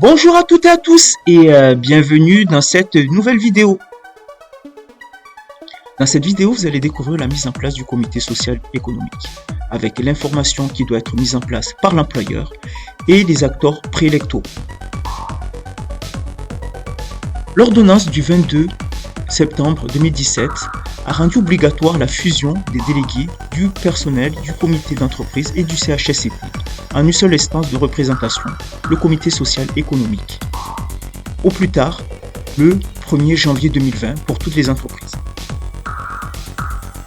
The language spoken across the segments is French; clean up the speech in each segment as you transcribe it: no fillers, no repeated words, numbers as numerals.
Bonjour à toutes et à tous et bienvenue dans cette nouvelle vidéo. Dans cette vidéo, vous allez découvrir la mise en place du comité social économique avec l'information qui doit être mise en place par l'employeur et les acteurs préélectoraux. L'ordonnance du 22 septembre 2017 a rendu obligatoire la fusion des délégués du personnel du comité d'entreprise et du CHSCT en une seule instance de représentation, le comité social économique, au plus tard le 1er janvier 2020 pour toutes les entreprises.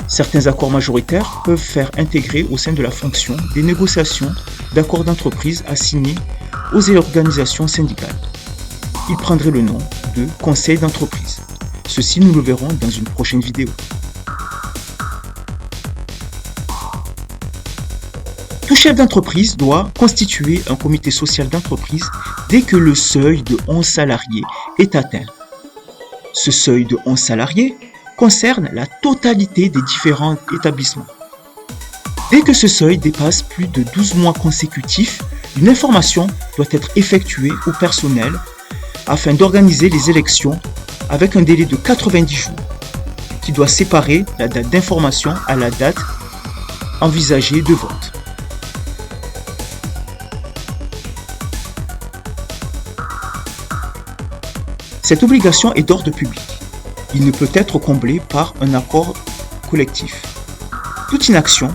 Certains accords majoritaires peuvent faire intégrer au sein de la fonction des négociations d'accords d'entreprise assignés aux organisations syndicales. Ils prendraient le nom de conseil d'entreprise. Ceci, nous le verrons dans une prochaine vidéo. Tout chef d'entreprise doit constituer un comité social d'entreprise dès que le seuil de 11 salariés est atteint. Ce seuil de 11 salariés concerne la totalité des différents établissements. Dès que ce seuil dépasse plus de 12 mois consécutifs, une information doit être effectuée au personnel afin d'organiser les élections avec un délai de 90 jours qui doit séparer la date d'information à la date envisagée de vote. Cette obligation est d'ordre public. Il ne peut être comblé par un accord collectif. Toute inaction,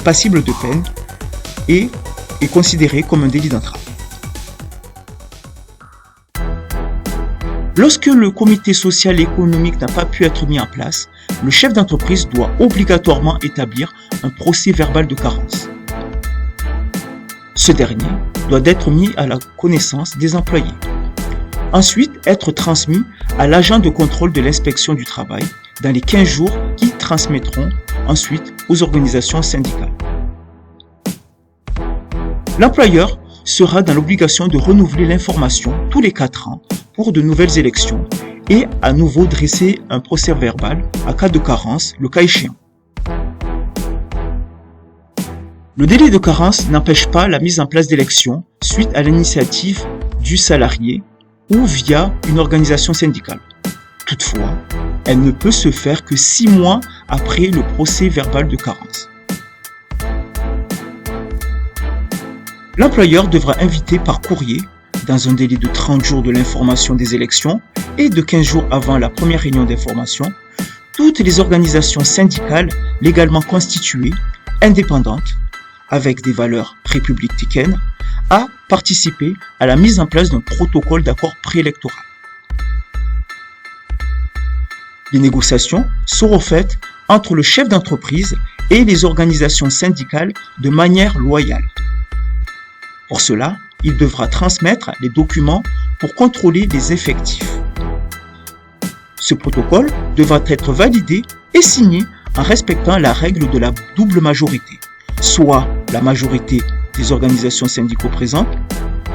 passible de peine, est considérée comme un délit d'entrave. Lorsque le comité social et économique n'a pas pu être mis en place, le chef d'entreprise doit obligatoirement établir un procès verbal de carence. Ce dernier doit être mis à la connaissance des employés. Ensuite, être transmis à l'agent de contrôle de l'inspection du travail dans les 15 jours qui transmettront ensuite aux organisations syndicales. L'employeur sera dans l'obligation de renouveler l'information tous les 4 ans pour de nouvelles élections et à nouveau dresser un procès verbal à cas de carence, le cas échéant. Le délai de carence n'empêche pas la mise en place d'élections suite à l'initiative du salarié ou via une organisation syndicale. Toutefois, elle ne peut se faire que 6 mois après le procès verbal de carence. L'employeur devra inviter par courrier, dans un délai de 30 jours de l'information des élections et de 15 jours avant la première réunion d'information, toutes les organisations syndicales légalement constituées, indépendantes, avec des valeurs républicaines, à participer à la mise en place d'un protocole d'accord préélectoral. Les négociations seront faites entre le chef d'entreprise et les organisations syndicales de manière loyale. Pour cela, il devra transmettre les documents pour contrôler les effectifs. Ce protocole devra être validé et signé en respectant la règle de la double majorité, soit la majorité des organisations syndicaux présentes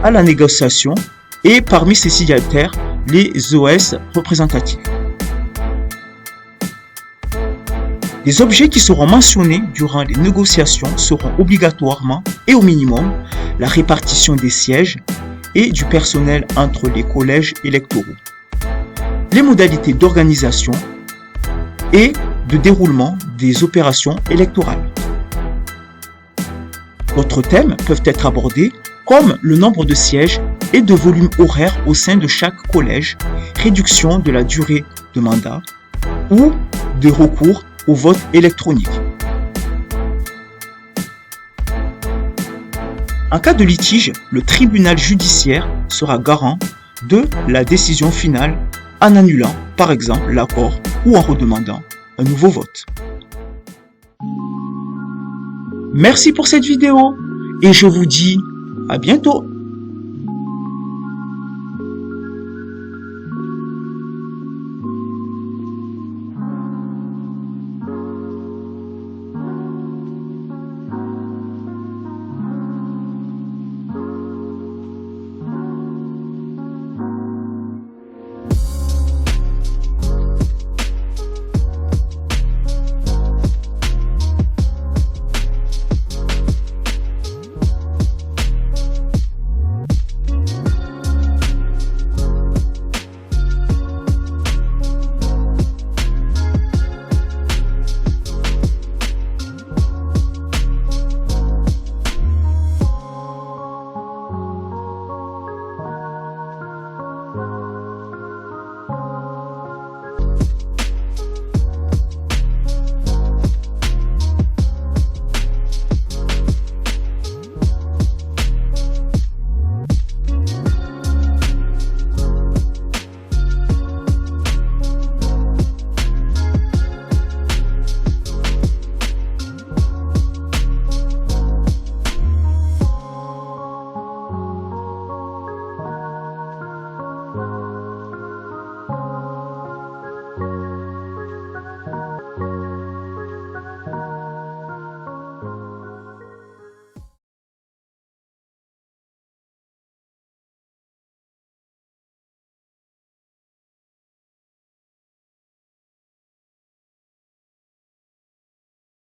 à la négociation et parmi ces signataires, les OS représentatives. Les objets qui seront mentionnés durant les négociations seront obligatoirement et au minimum la répartition des sièges et du personnel entre les collèges électoraux, les modalités d'organisation et de déroulement des opérations électorales. D'autres thèmes peuvent être abordés comme le nombre de sièges et de volumes horaires au sein de chaque collège, réduction de la durée de mandat ou des recours au vote électronique. En cas de litige, le tribunal judiciaire sera garant de la décision finale en annulant, par exemple, l'accord ou en redemandant un nouveau vote. Merci pour cette vidéo et je vous dis à bientôt.